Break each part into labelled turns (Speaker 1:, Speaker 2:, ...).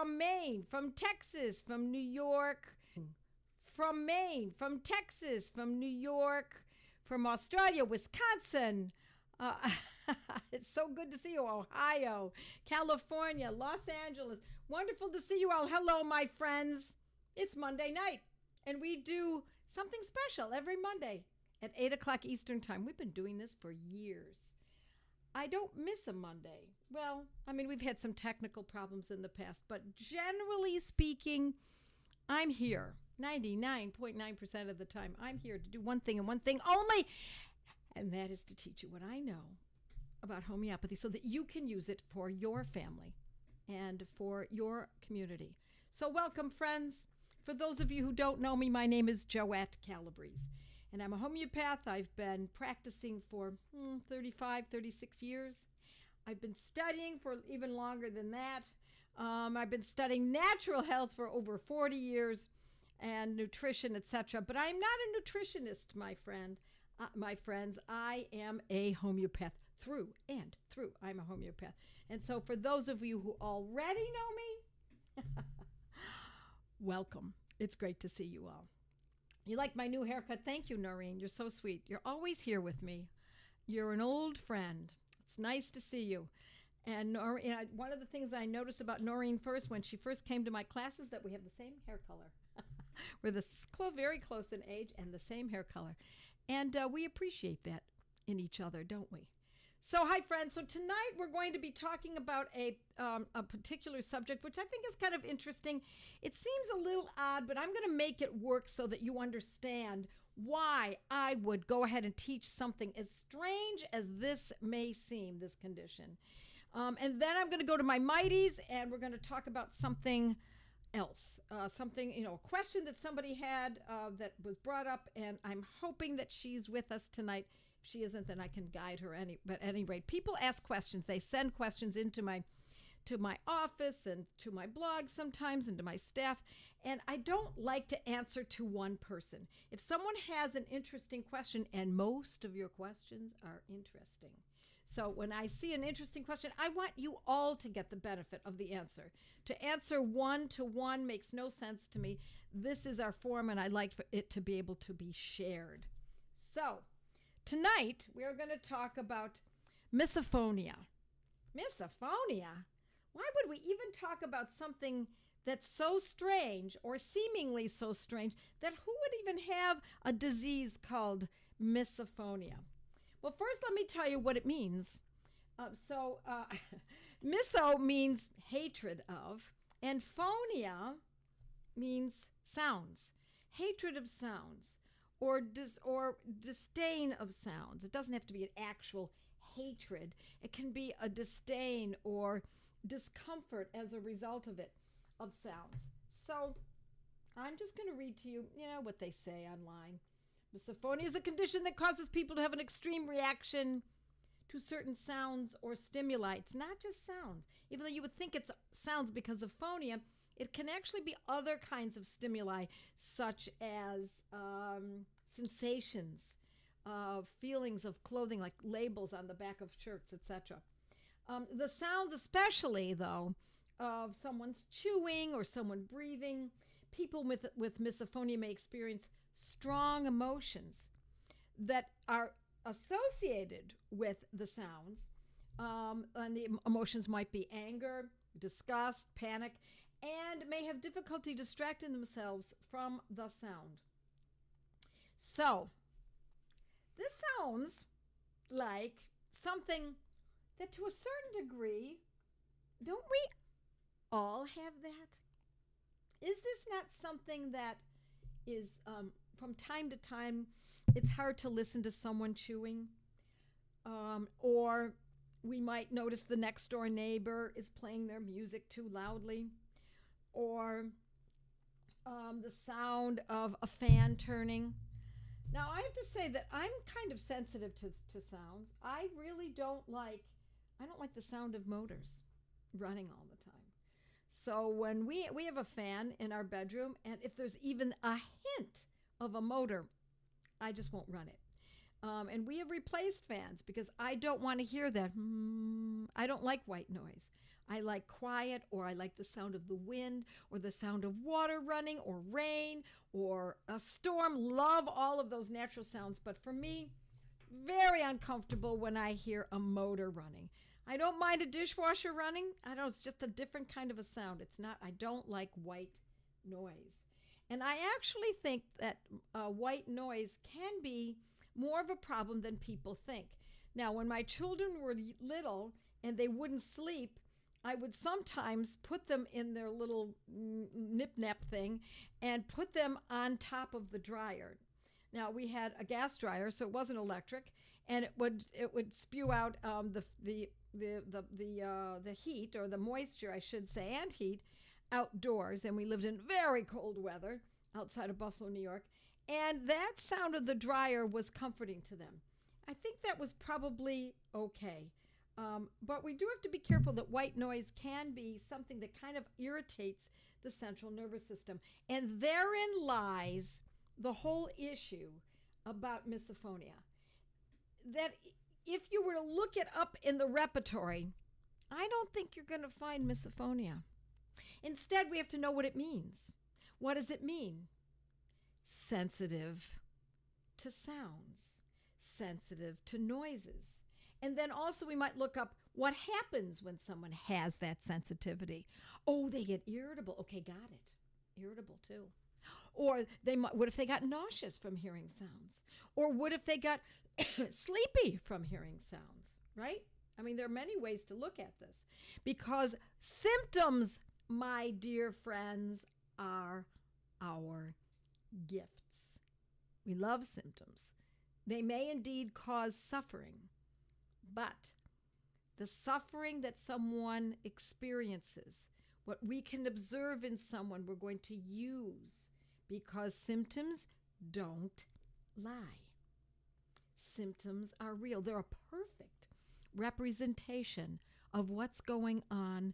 Speaker 1: from Maine, from Texas, from New York, from Maine, from Texas, from New York, from Australia, Wisconsin. It's so good to see you. Ohio, California, Los Angeles. Wonderful to see you all. Hello, my friends. It's Monday night, and we do something special every Monday at 8 o'clock Eastern Time. We've been doing this for years. I don't miss a Monday. Well, I mean, we've had some technical problems in the past, but generally speaking, I'm here 99.9% of the time. I'm here to do one thing and one thing only, and that is to teach you what I know about homeopathy so that you can use it for your family and for your community. So welcome, friends. For those of you who don't know me, my name is Joette Calabrese, and I'm a homeopath. I've been practicing for 35, 36 years. I've been studying for even longer than that. I've been studying natural health for over 40 years and nutrition, etc. But I'm not a nutritionist, my friends. I am a homeopath through and through. I'm a homeopath. And so for those of you who already know me, welcome. It's great to see you all. You like my new haircut? Thank you, Noreen. You're so sweet. You're always here with me. You're an old friend. It's nice to see you. And Noreen, one of the things I noticed about Noreen first, when she first came to my classes, that we have the same hair color. We're very close in age and the same hair color. And we appreciate that in each other, don't we? So, hi, friends. So tonight we're going to be talking about a particular subject, which I think is kind of interesting. It seems a little odd, but I'm going to make it work so that you understand why I would go ahead and teach something as strange as this may seem, this condition. And then I'm going to go to my mighties, and we're going to talk about something else, something, a question that somebody had that was brought up, and I'm hoping that she's with us tonight. If she isn't, then I can guide her. But at any rate, people ask questions. They send questions into my office and to my blog sometimes and to my staff, and I don't like to answer to one person. If someone has an interesting question, and most of your questions are interesting, so when I see an interesting question, I want you all to get the benefit of the answer. To answer one-to-one makes no sense to me. This is our forum, and I'd like for it to be able to be shared. So tonight, we are going to talk about misophonia. Misophonia? Why would we even talk about something that's so strange or seemingly so strange that who would even have a disease called misophonia? Well, first, let me tell you what it means. Miso means hatred of, and phonia means sounds, hatred of sounds, or disdain of sounds. It doesn't have to be an actual hatred. It can be a disdain or discomfort as a result of sounds. So I'm just going to read to you, what they say online. Misophonia is a condition that causes people to have an extreme reaction to certain sounds or stimuli. It's not just sounds. Even though you would think it's sounds because of phonia, it can actually be other kinds of stimuli, such as sensations, feelings of clothing, like labels on the back of shirts, etc. The sounds, especially, though, of someone's chewing or someone breathing. People with misophonia may experience strong emotions that are associated with the sounds. And the emotions might be anger, disgust, panic, and may have difficulty distracting themselves from the sound. So, this sounds like something that to a certain degree, don't we all have that? Is this not something that is, from time to time, it's hard to listen to someone chewing? Or we might notice the next door neighbor is playing their music too loudly. Or the sound of a fan turning. Now, I have to say that I'm kind of sensitive to sounds. I really don't like the sound of motors running all the time. So when we have a fan in our bedroom, and if there's even a hint of a motor, I just won't run it. And we have replaced fans because I don't want to hear that. I don't like white noise. I like quiet, or I like the sound of the wind, or the sound of water running, or rain, or a storm. Love all of those natural sounds. But for me, very uncomfortable when I hear a motor running. I don't mind a dishwasher running. I don't, it's just a different kind of a sound. It's not, I don't like white noise. And I actually think that white noise can be more of a problem than people think. Now, when my children were little and they wouldn't sleep, I would sometimes put them in their little nip-nap thing and put them on top of the dryer. Now, we had a gas dryer, so it wasn't electric, and it would spew out the heat, or the moisture, I should say, and heat outdoors. And we lived in very cold weather outside of Buffalo, New York. And that sound of the dryer was comforting to them. I think that was probably okay. But we do have to be careful that white noise can be something that kind of irritates the central nervous system. And therein lies the whole issue about misophonia. That if you were to look it up in the repertory, I don't think you're going to find misophonia. Instead, we have to know what it means. What does it mean? Sensitive to sounds, sensitive to noises. And then also we might look up what happens when someone has that sensitivity. Oh, they get irritable. Okay, got it. Irritable too. Or what if they got nauseous from hearing sounds? Or what if they got sleepy from hearing sounds, right? I mean, there are many ways to look at this, because symptoms, my dear friends, are our gifts. We love symptoms. They may indeed cause suffering, but the suffering that someone experiences, what we can observe in someone, we're going to use, because symptoms don't lie. Symptoms are real. They're a perfect representation of what's going on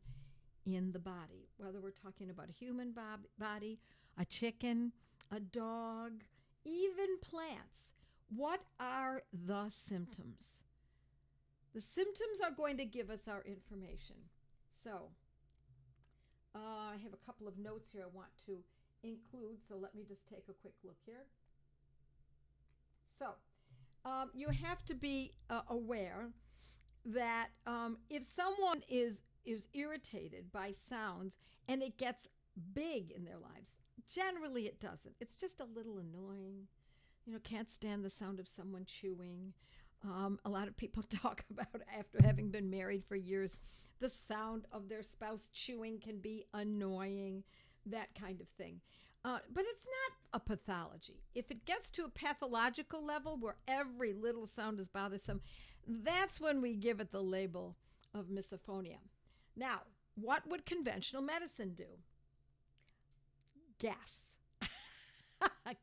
Speaker 1: in the body, whether we're talking about a human body, a chicken, a dog, even plants. What are the symptoms? The symptoms are going to give us our information. So, I have a couple of notes here I want to include, so let me just take a quick look here. So, you have to be aware that if someone is irritated by sounds and it gets big in their lives, generally it doesn't. It's just a little annoying. You know, can't stand the sound of someone chewing. A lot of people talk about, after having been married for years, the sound of their spouse chewing can be annoying, that kind of thing. But it's not a pathology. If it gets to a pathological level where every little sound is bothersome, that's when we give it the label of misophonia. Now, what would conventional medicine do? Guess.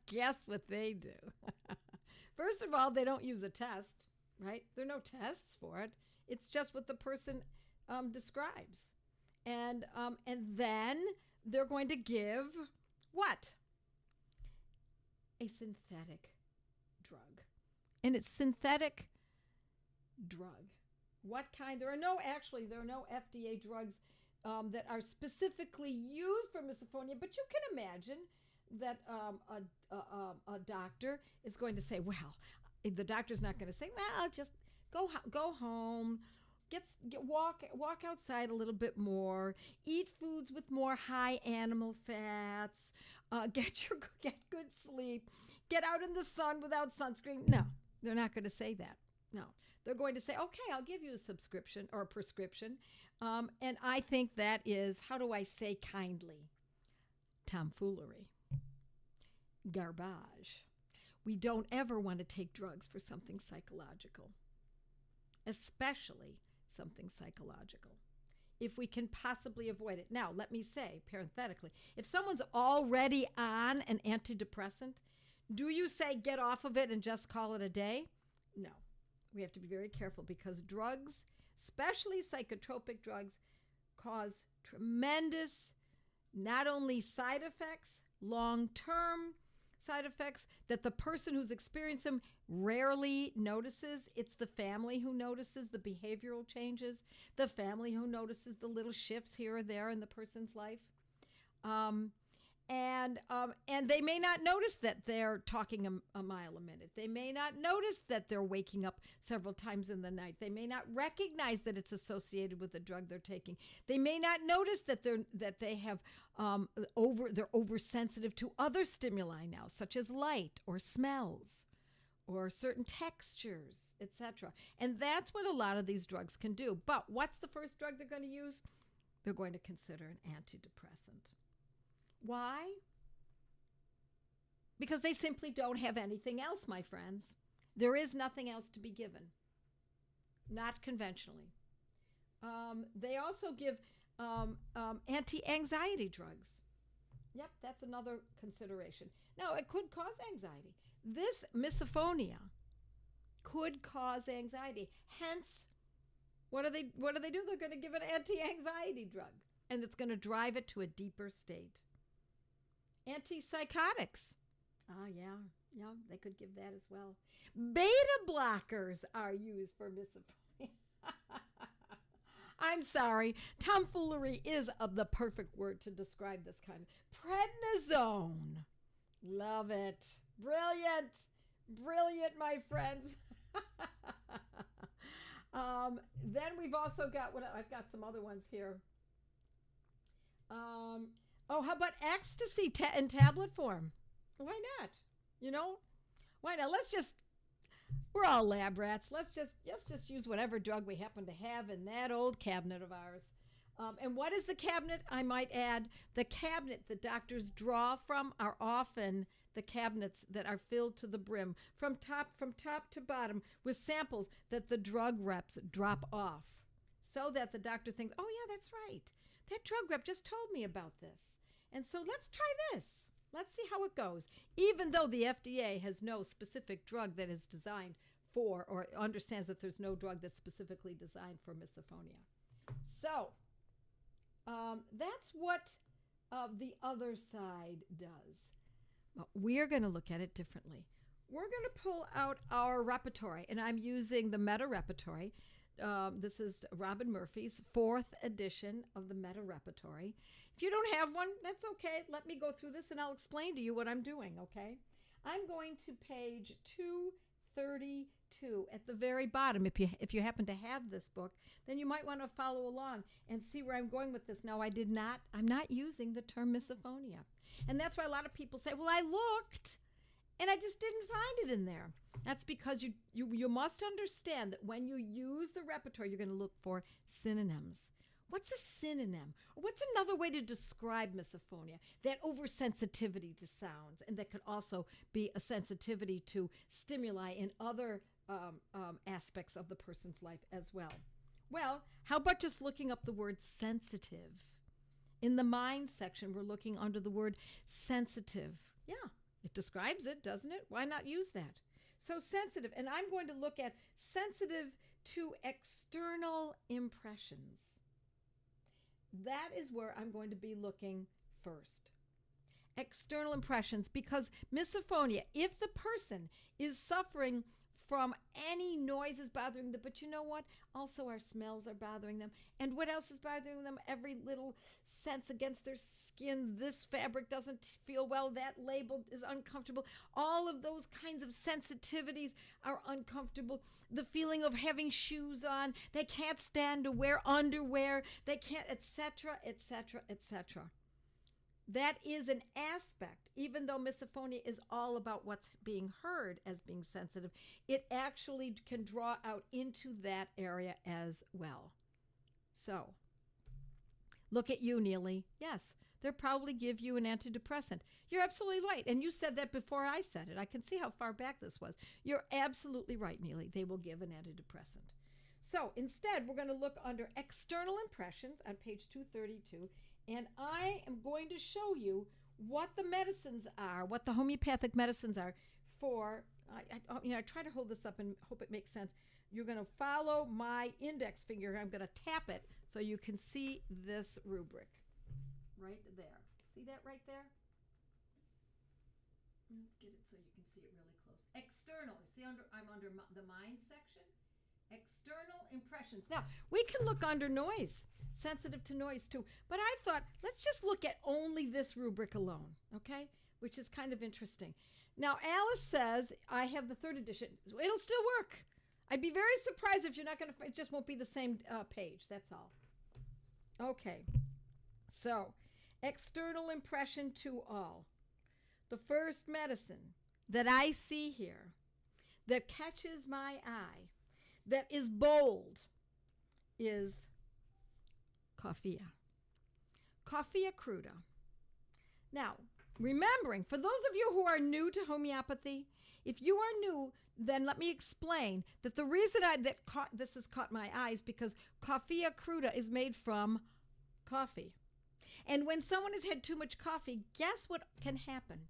Speaker 1: Guess what they do. First of all, they don't use a test, right? There are no tests for it. It's just what the person describes. And then they're going to give what? A synthetic drug. And it's synthetic drug. What kind? There are no FDA drugs that are specifically used for misophonia, but you can imagine that a doctor is going to say, well, the doctor's not going to say, well, just go home, walk outside a little bit more, eat foods with more high animal fats, get good sleep, get out in the sun without sunscreen. No, they're not going to say that. No, they're going to say, okay, I'll give you a subscription or a prescription. And I think that is, how do I say kindly, tomfoolery, garbage. We don't ever want to take drugs for something psychological, especially something psychological, if we can possibly avoid it. Now, let me say, parenthetically, if someone's already on an antidepressant, do you say get off of it and just call it a day? No. We have to be very careful, because drugs, especially psychotropic drugs, cause tremendous, not only side effects, long-term side effects that the person who's experienced them rarely notices. It's the family who notices the behavioral changes, the family who notices the little shifts here or there in the person's life. And they may not notice that they're talking a mile a minute. They may not notice that they're waking up several times in the night. They may not recognize that it's associated with the drug they're taking. They may not notice that they're oversensitive to other stimuli now, such as light or smells or certain textures, etc. And that's what a lot of these drugs can do. But what's the first drug they're going to use? They're going to consider an antidepressant. Why? Because they simply don't have anything else, my friends. There is nothing else to be given, not conventionally. They also give anti-anxiety drugs. Yep, that's another consideration. Now, it could cause anxiety. This misophonia could cause anxiety. Hence, what do they do? They're going to give an anti-anxiety drug, and it's going to drive it to a deeper state. Antipsychotics. Oh, yeah, they could give that as well. Beta blockers are used for misophonia. I'm sorry. Tomfoolery is the perfect word to describe this kind of. Prednisone. Love it. Brilliant. Brilliant, my friends. Then we've also got, I've got some other ones here. How about ecstasy in tablet form? Why not? Why not? We're all lab rats. Let's just use whatever drug we happen to have in that old cabinet of ours. And what is the cabinet? I might add, the cabinet that doctors draw from are often the cabinets that are filled to the brim from top to bottom with samples that the drug reps drop off so that the doctor thinks, oh yeah, that's right. That drug rep just told me about this. And so let's try this. Let's see how it goes. Even though the FDA has no specific drug that is designed for, or understands that there's no drug that's specifically designed for misophonia. So that's what the other side does. Well, we're going to look at it differently. We're going to pull out our repertory, and I'm using the Meta Repertory. This is Robin Murphy's 4th edition of the Meta Repertory. If you don't have one, that's okay. Let me go through this and I'll explain to you what I'm doing, okay? I'm going to page 232 at the very bottom. If you happen to have this book, then you might want to follow along and see where I'm going with this. Now, I'm not using the term misophonia. And that's why a lot of people say, well, I looked and I just didn't find it in there. That's because you must understand that when you use the repertoire, you're going to look for synonyms. What's a synonym? Or what's another way to describe misophonia? That oversensitivity to sounds, and that could also be a sensitivity to stimuli in other aspects of the person's life as well. Well, how about just looking up the word sensitive? In the mind section, we're looking under the word sensitive. Yeah, it describes it, doesn't it? Why not use that? So sensitive, and I'm going to look at sensitive to external impressions. That is where I'm going to be looking first. External impressions, because misophonia, if the person is suffering from any noises bothering them, but you know what? Also our smells are bothering them. And what else is bothering them? Every little sense against their skin. This fabric doesn't feel well. That label is uncomfortable. All of those kinds of sensitivities are uncomfortable. The feeling of having shoes on. They can't stand to wear underwear. They can't, etc., etc., etc. That is an aspect, even though misophonia is all about what's being heard as being sensitive, it actually can draw out into that area as well. So, look at you, Neely. Yes, they'll probably give you an antidepressant. You're absolutely right. And you said that before I said it. I can see how far back this was. You're absolutely right, Neely. They will give an antidepressant. So, instead, we're going to look under external impressions on page 232. And I am going to show you what the medicines are, what the homeopathic medicines are for. I try to hold this up and hope it makes sense. You're going to follow my index finger. I'm going to tap it so you can see this rubric right there. See that right there? Let's get it so you can see it really close. External. See, I'm under the mind section. External impressions. Now, we can look under noise, sensitive to noise too. But I thought, let's just look at only this rubric alone, okay? Which is kind of interesting. Now, Alice says, I have the 3rd edition. It'll still work. I'd be very surprised if you're not going to, it just won't be the same page. That's all. Okay. So, external impression to all. The first medicine that I see here that catches my eye, that is bold, is Coffea. Coffea cruda. Now, remembering, for those of you who are new to homeopathy, if you are new, then let me explain that the reason this has caught my eyes because Coffea cruda is made from coffee. And when someone has had too much coffee, guess what can happen?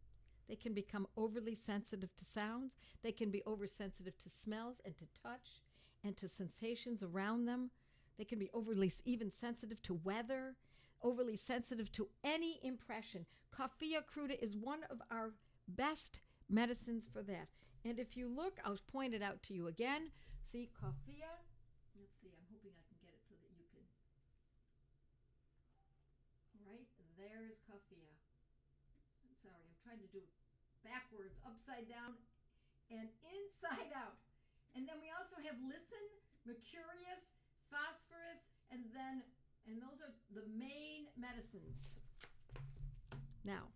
Speaker 1: They can become overly sensitive to sounds. They can be oversensitive to smells and to touch and to sensations around them. They can be overly even sensitive to weather, overly sensitive to any impression. Coffea cruda is one of our best medicines for that. And if you look, I'll point it out to you again. See, Coffea. Let's see, I'm hoping I can get it so that you can. Right, there's Coffea. I'm sorry, I'm trying to do backwards, upside down, and inside out. And then we also have listen, mercurius, phosphorus, and those are the main medicines. Now,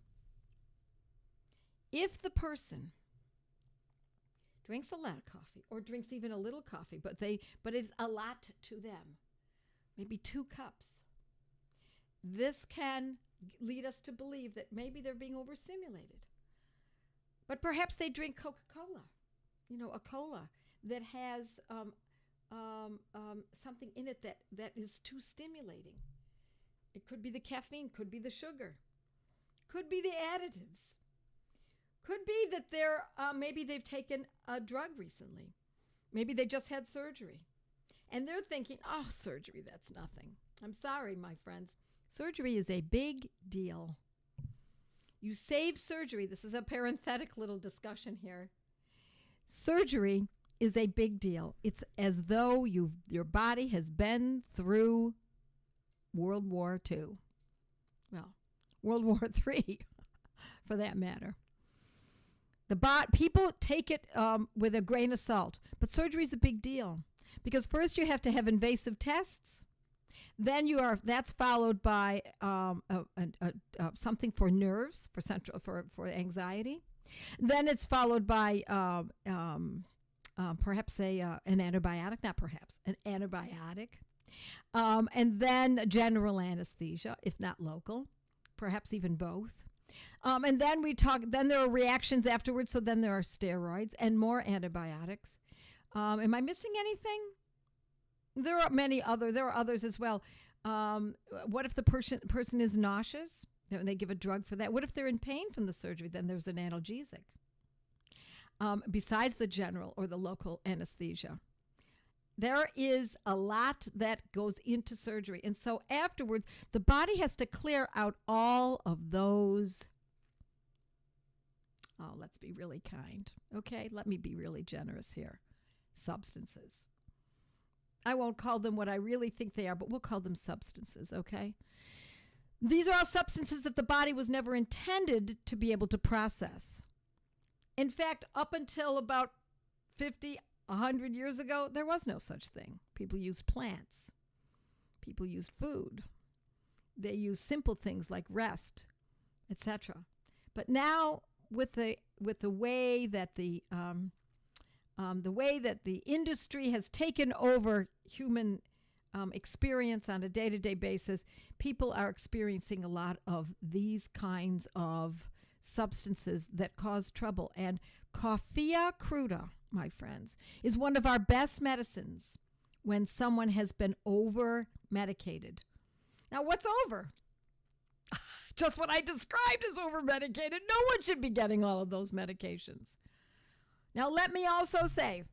Speaker 1: if the person drinks a lot of coffee or drinks even a little coffee, but it's a lot to them, maybe 2 cups, this can lead us to believe that maybe they're being overstimulated. But perhaps they drink Coca-Cola, a cola that has something in it that is too stimulating. It could be the caffeine, could be the sugar, could be the additives, could be that maybe they've taken a drug recently. Maybe they just had surgery. And they're thinking, oh, surgery, that's nothing. I'm sorry, my friends. Surgery is a big deal. You save surgery. This is a parenthetic little discussion here. Surgery is a big deal. It's as though your body has been through World War II. Well, World War III, for that matter. People take it with a grain of salt, but surgery is a big deal because first you have to have invasive tests. Then that's followed by something for nerves, for anxiety. Then it's followed by perhaps an antibiotic, an antibiotic. And then general anesthesia, if not local, perhaps even both. And then then there are reactions afterwards. So then there are steroids and more antibiotics. Am I missing anything? There are others as well. What if the person is nauseous? Then they give a drug for that. What if they're in pain from the surgery? Then there's an analgesic. Besides the general or the local anesthesia. There is a lot that goes into surgery. And so afterwards, the body has to clear out all of those. Oh, let's be really kind. Okay, let me be really generous here. Substances. I won't call them what I really think they are, but we'll call them substances, okay? These are all substances that the body was never intended to be able to process. In fact, up until about 50, 100 years ago, there was no such thing. People used plants. People used food. They used simple things like rest, etc. But now, with the way that the industry has taken over human experience on a day-to-day basis, people are experiencing a lot of these kinds of substances that cause trouble. And Coffea cruda, my friends, is one of our best medicines when someone has been over-medicated. Now, what's over? Just what I described as over-medicated. No one should be getting all of those medications. Now, let me also say,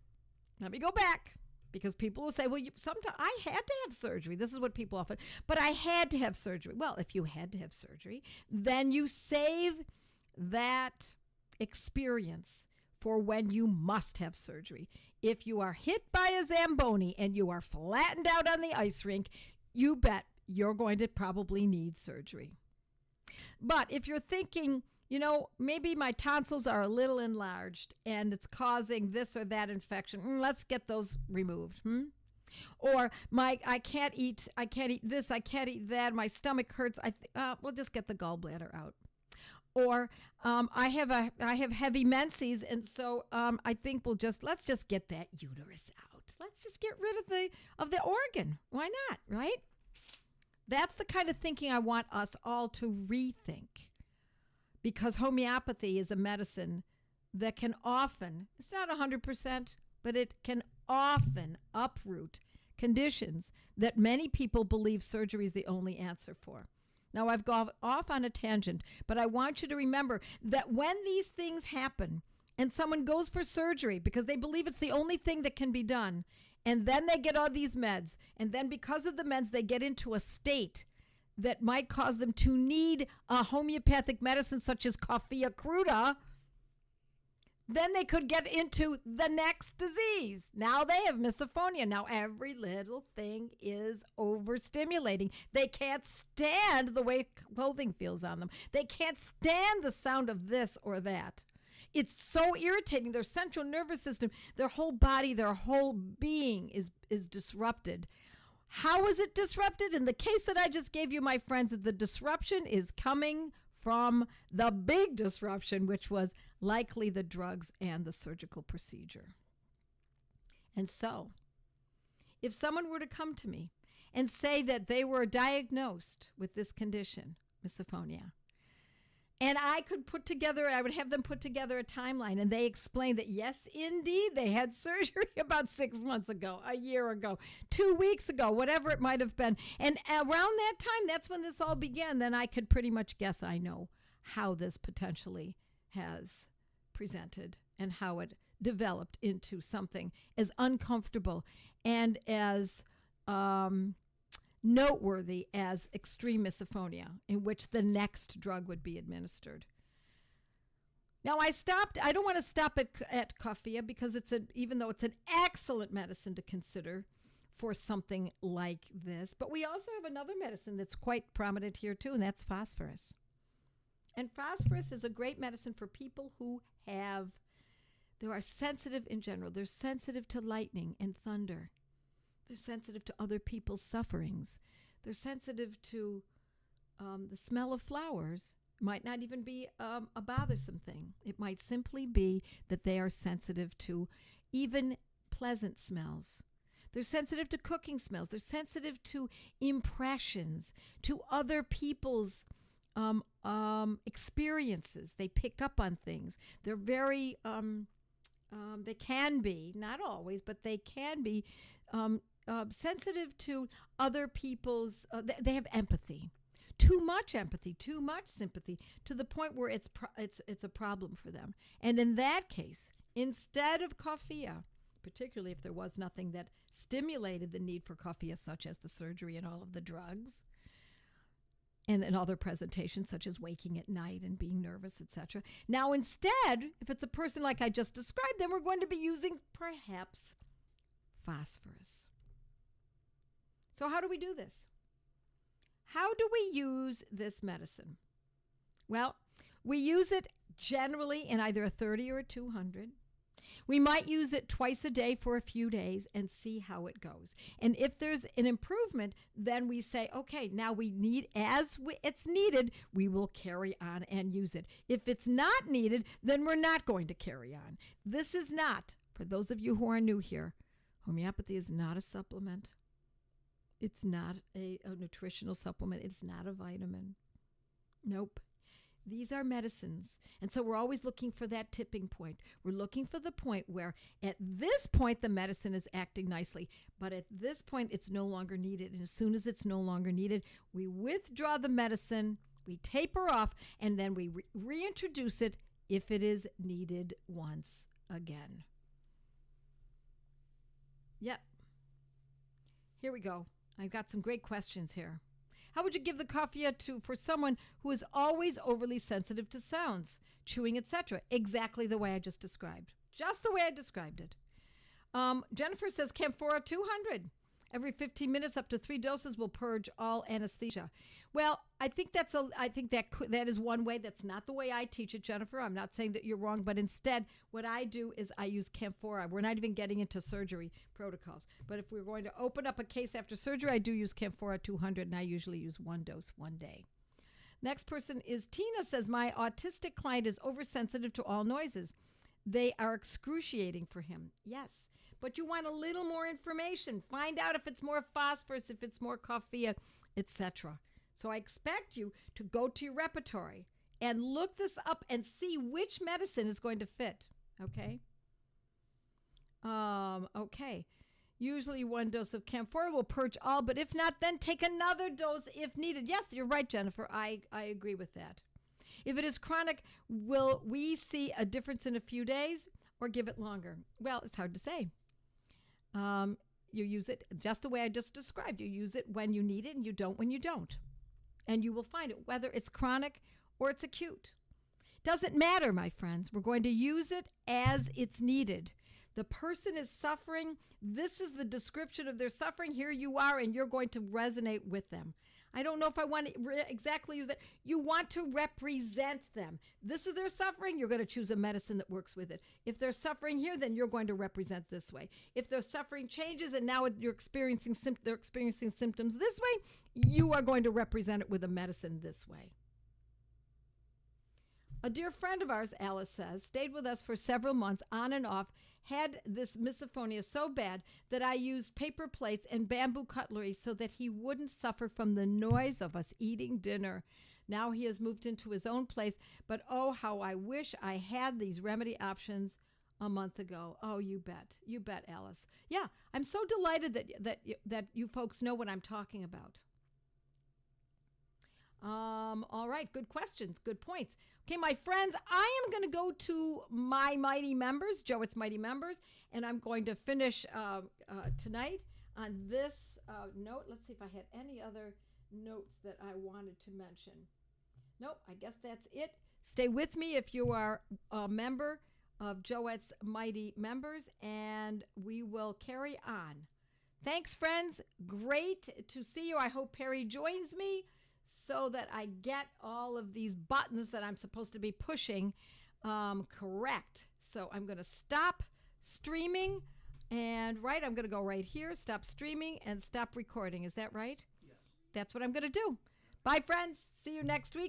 Speaker 1: let me go back, because people will say, well, sometimes I had to have surgery. This is what people often, but I had to have surgery. Well, if you had to have surgery, then you save that experience for when you must have surgery. If you are hit by a Zamboni and you are flattened out on the ice rink, you bet you're going to probably need surgery. But if you're thinking, maybe my tonsils are a little enlarged and it's causing this or that infection, let's get those removed. Or I can't eat this, I can't eat that, my stomach hurts, we'll just get the gallbladder out. Or I have heavy menses, and so I think let's just get that uterus out. Let's just get rid of the organ. Why not, right? That's the kind of thinking I want us all to rethink, because homeopathy is a medicine that can often, it's not 100%, but it can often uproot conditions that many people believe surgery is the only answer for. Now, I've gone off on a tangent, but I want you to remember that when these things happen and someone goes for surgery because they believe it's the only thing that can be done, and then they get all these meds, and then because of the meds, they get into a state that might cause them to need a homeopathic medicine such as Coffea cruda, then they could get into the next disease. Now they have misophonia. Now every little thing is overstimulating. They can't stand the way clothing feels on them. They can't stand the sound of this or that. It's so irritating. Their central nervous system, their whole body, their whole being is disrupted. How is it disrupted? In the case that I just gave you, my friends, the disruption is coming from the big disruption, which was likely the drugs and the surgical procedure. And so, if someone were to come to me and say that they were diagnosed with this condition, misophonia, and I would have them put together a timeline, and they explain that, yes, indeed, they had surgery about 6 months ago, a year ago, 2 weeks ago, whatever it might have been. And around that time, that's when this all began. Then I could pretty much guess I know how this potentially has presented and how it developed into something as uncomfortable and as noteworthy as extreme misophonia, in which the next drug would be administered. Now, I don't want to stop at Coffea, because even though it's an excellent medicine to consider for something like this, but we also have another medicine that's quite prominent here too, and that's phosphorus. And phosphorus is a great medicine for people who are sensitive in general. They're sensitive to lightning and thunder. They're sensitive to other people's sufferings. They're sensitive to the smell of flowers. It might not even be a bothersome thing. It might simply be that they are sensitive to even pleasant smells. They're sensitive to cooking smells. They're sensitive to impressions, to other people's experiences. They pick up on things. They're very, they can be, not always, but they can be sensitive to other people's, they have empathy. Too much empathy, too much sympathy, to the point where it's a problem for them. And in that case, instead of Coffea, particularly if there was nothing that stimulated the need for Coffea, such as the surgery and all of the drugs, and other presentations such as waking at night and being nervous, etc. Now, instead, if it's a person like I just described, then we're going to be using perhaps phosphorus. So how do we do this? How do we use this medicine? Well, we use it generally in either a 30 or a 200. We might use it twice a day for a few days and see how it goes. And if there's an improvement, then we say, okay, now it's needed, we will carry on and use it. If it's not needed, then we're not going to carry on. This is not, for those of you who are new here, homeopathy is not a supplement. It's not a nutritional supplement. It's not a vitamin. Nope. These are medicines. And so we're always looking for that tipping point. We're looking for the point where at this point the medicine is acting nicely, but at this point it's no longer needed. And as soon as it's no longer needed, we withdraw the medicine, we taper off, and then we reintroduce it if it is needed once again. Yep. Here we go. I've got some great questions here. How would you give the coffea for someone who is always overly sensitive to sounds, chewing, etc.? Exactly the way I just described. Just the way I described it. Jennifer says camphora 200. Every 15 minutes, up to 3 doses will purge all anesthesia. Well, I think that is one way. That's not the way I teach it, Jennifer. I'm not saying that you're wrong, but instead, what I do is I use camphora. We're not even getting into surgery protocols. But if we're going to open up a case after surgery, I do use camphora 200, and I usually use 1 dose 1 day. Next person is Tina, says, my autistic client is oversensitive to all noises. They are excruciating for him. Yes. But you want a little more information. Find out if it's more phosphorus, if it's more coffea, etc. So I expect you to go to your repertory and look this up and see which medicine is going to fit. Okay? Okay. Usually 1 dose of camphora will purge all, but if not, then take another dose if needed. Yes, you're right, Jennifer. I agree with that. If it is chronic, will we see a difference in a few days or give it longer? Well, it's hard to say. You use it just the way I just described. You use it when you need it, and you don't when you don't. And you will find it, whether it's chronic or it's acute. Doesn't matter, my friends. We're going to use it as it's needed. The person is suffering. This is the description of their suffering. Here you are, and you're going to resonate with them. I don't know if I want to exactly use that. You want to represent them. This is their suffering. You're going to choose a medicine that works with it. If they're suffering here, then you're going to represent this way. If their suffering changes and now they're experiencing symptoms this way, you are going to represent it with a medicine this way. A dear friend of ours, Alice says, stayed with us for several months on and off, had this misophonia so bad that I used paper plates and bamboo cutlery so that he wouldn't suffer from the noise of us eating dinner. Now he has moved into his own place, but oh, how I wish I had these remedy options a month ago. Oh, you bet, Alice. Yeah, I'm so delighted that you folks know what I'm talking about. All right, good questions, good points. Okay, my friends, I am going to go to my Mighty Members, Joett's Mighty Members, and I'm going to finish tonight on this note. Let's see if I had any other notes that I wanted to mention. Nope, I guess that's it. Stay with me if you are a member of Joett's Mighty Members, and we will carry on. Thanks, friends. Great to see you. I hope Perry joins me so that I get all of these buttons that I'm supposed to be pushing correct. So I'm going to stop streaming, and I'm going to go right here, stop streaming, and stop recording. Is that right? Yes. That's what I'm going to do. Bye, friends. See you next week.